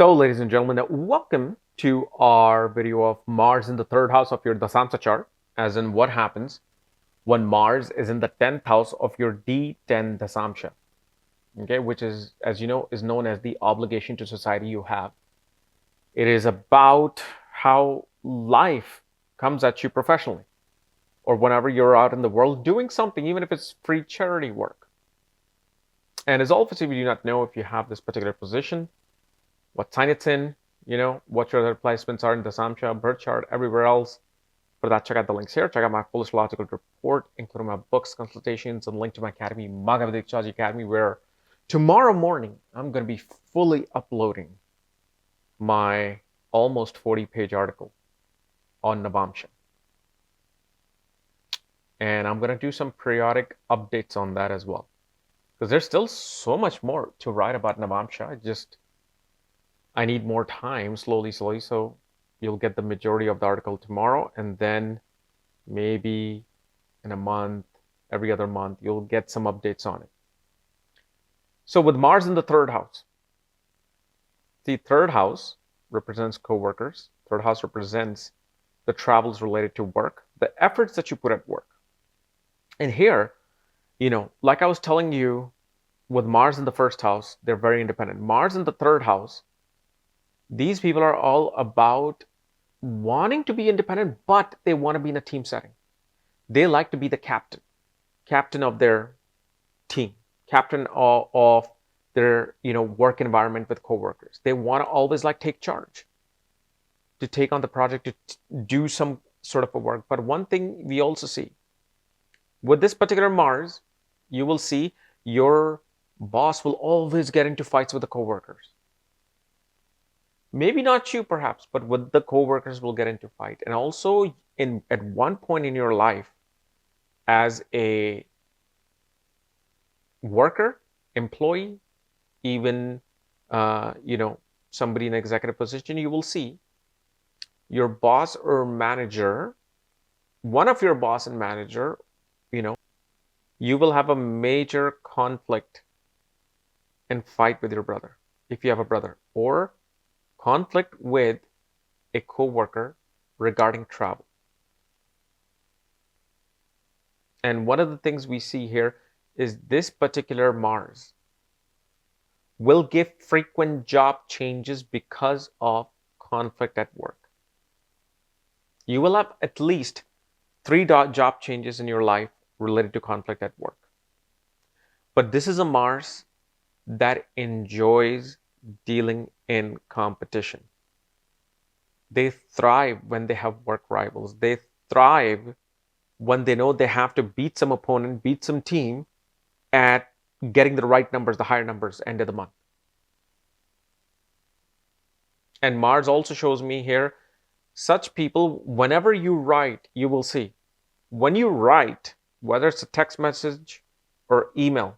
So, ladies and gentlemen, welcome to our video of Mars in the third house of your Dasamsa chart, as in what happens when Mars is in the 10th house of your D10 Dasamsha, okay, which is, as you know, is known as the obligation to society you have. It is about how life comes at you professionally, or whenever you're out in the world doing something, even if it's free charity work. And as always, if you do not know if you have this particular position, what sign it's in, what your other placements are in the Dasamsha, birth chart, everywhere else. For that, check out the links here. Check out my full astrological report, including my books, consultations, and link to my academy, Vedic Astrology Academy, where tomorrow morning I'm going to be fully uploading my almost 40-page article on Navamsha. And I'm going to do some periodic updates on that as well, because there's still so much more to write about Navamsha. I need more time, slowly, so you'll get the majority of the article tomorrow, and then maybe in a month, every other month, you'll get some updates on it. So with Mars in the third house, the third house represents co-workers. Third house represents the travels related to work, the efforts that you put at work. And here, like I was telling you, with Mars in the first house, they're very independent. Mars in the third house, these people are all about wanting to be independent, but they want to be in a team setting. They like to be the captain of their team, captain of their work environment with coworkers. They want to always take charge, to take on the project, to do some sort of a work. But one thing we also see with this particular Mars, you will see your boss will always get into fights with the coworkers. Maybe not you, perhaps, but with the co-workers will get into fight. And also, at one point in your life, as a worker, employee, even somebody in an executive position, you will see your boss or manager, one of your boss and manager, you will have a major conflict and fight with your brother, if you have a brother, or conflict with a co-worker regarding travel. And one of the things we see here is this particular Mars will give frequent job changes because of conflict at work. You will have at least 3 job changes in your life related to conflict at work. But this is a Mars that enjoys dealing in competition. They thrive when they have work rivals. They thrive when they know they have to beat some opponent, beat some team at getting the right numbers, the higher numbers, end of the month. And Mars also shows me here, such people, whenever you write, you will see, when you write, whether it's a text message or email,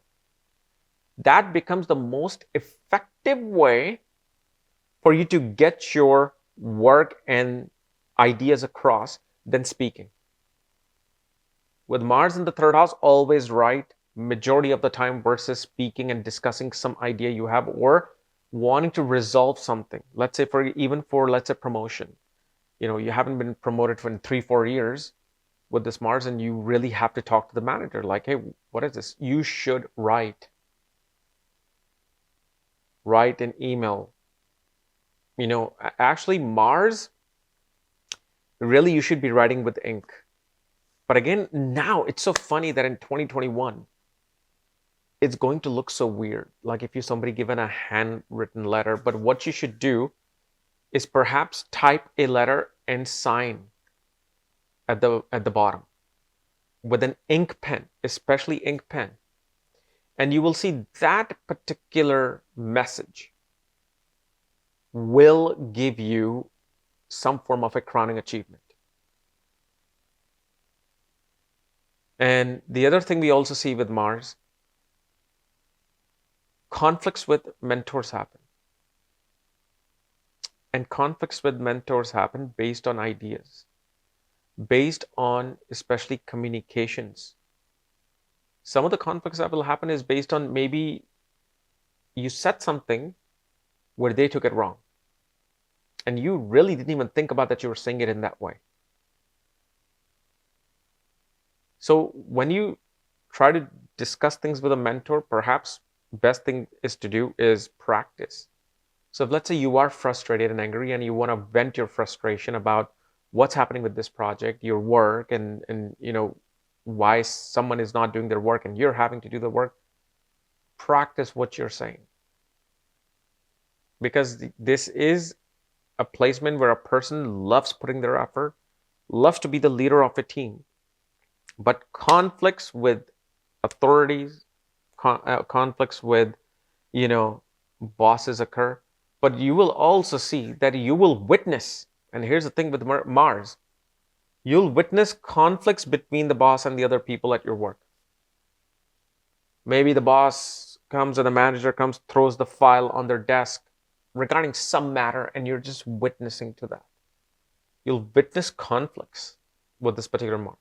that becomes the most effective way for you to get your work and ideas across than speaking. With Mars in the third house, always write majority of the time versus speaking and discussing some idea you have or wanting to resolve something. Let's say for promotion. You haven't been promoted for 3-4 years with this Mars, and you really have to talk to the manager like, hey, what is this? You should write an email. Actually, Mars, really, you should be writing with ink. But again, now it's so funny that in 2021, it's going to look so weird. Like if somebody given a handwritten letter, but what you should do is perhaps type a letter and sign at the bottom with an ink pen, especially ink pen. And you will see that particular message will give you some form of a crowning achievement. And the other thing we also see with Mars, conflicts with mentors happen. And conflicts with mentors happen based on ideas, based on especially communications. Some of the conflicts that will happen is based on maybe you said something where they took it wrong. And you really didn't even think about that you were saying it in that way. So when you try to discuss things with a mentor, perhaps best thing is to do is practice. So if let's say you are frustrated and angry and you want to vent your frustration about what's happening with this project, your work, and why someone is not doing their work and you're having to do the work, practice what you're saying. Because this is a placement where a person loves putting their effort, loves to be the leader of a team, but conflicts with authorities, conflicts with, bosses occur. But you will also see that you will witness, and here's the thing with Mars, you'll witness conflicts between the boss and the other people at your work. Maybe the boss comes or the manager comes, throws the file on their desk regarding some matter, and you're just witnessing to that. You'll witness conflicts with this particular Mars.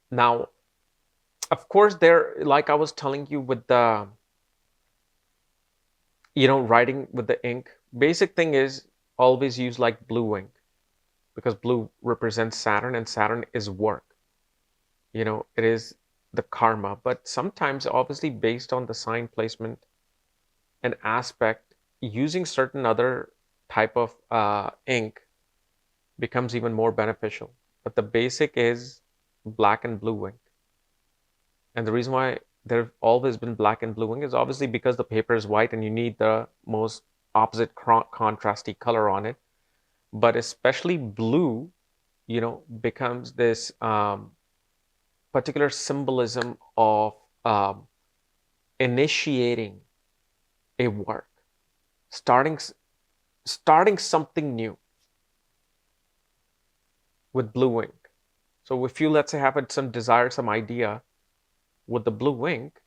Now, of course, like I was telling you with the, writing with the ink, basic thing is always use like blue ink, because blue represents Saturn and Saturn is work. It is the karma, but sometimes obviously based on the sign placement and aspect, using certain other type of ink becomes even more beneficial. But the basic is black and blue ink. And the reason why there have always been black and blue ink is obviously because the paper is white and you need the most opposite contrasty color on it. But especially blue, becomes this particular symbolism of initiating a work, starting something new with blue ink. So if you, let's say, have some desire, some idea with the blue ink,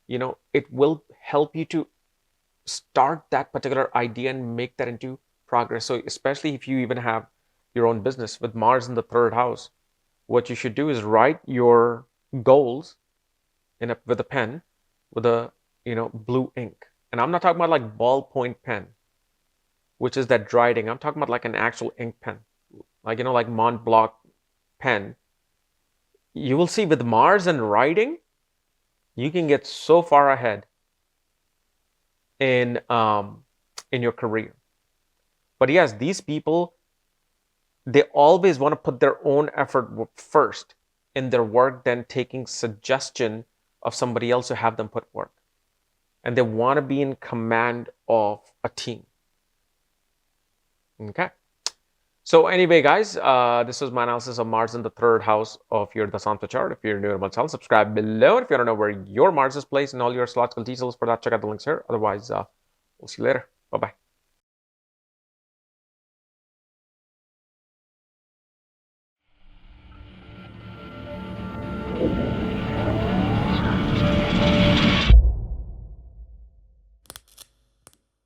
it will help you to start that particular idea and make that into progress. So especially if you even have your own business with Mars in the third house, what you should do is write your goals with a pen with a blue ink. And I'm not talking about like ballpoint pen, which is that dried ink. I'm talking about like an actual ink pen, like like Mont Blanc pen. You will see with Mars and writing, you can get so far ahead in your career. But yes, these people, they always want to put their own effort first in their work, then taking suggestion of somebody else to have them put work. And they want to be in command of a team. Okay. So anyway, guys, this was my analysis of Mars in the third house of your Dasanta chart. If you're new to my channel, subscribe below. If you don't know where your Mars is placed and all your astrological details for that, check out the links here. Otherwise, we'll see you later. Bye-bye.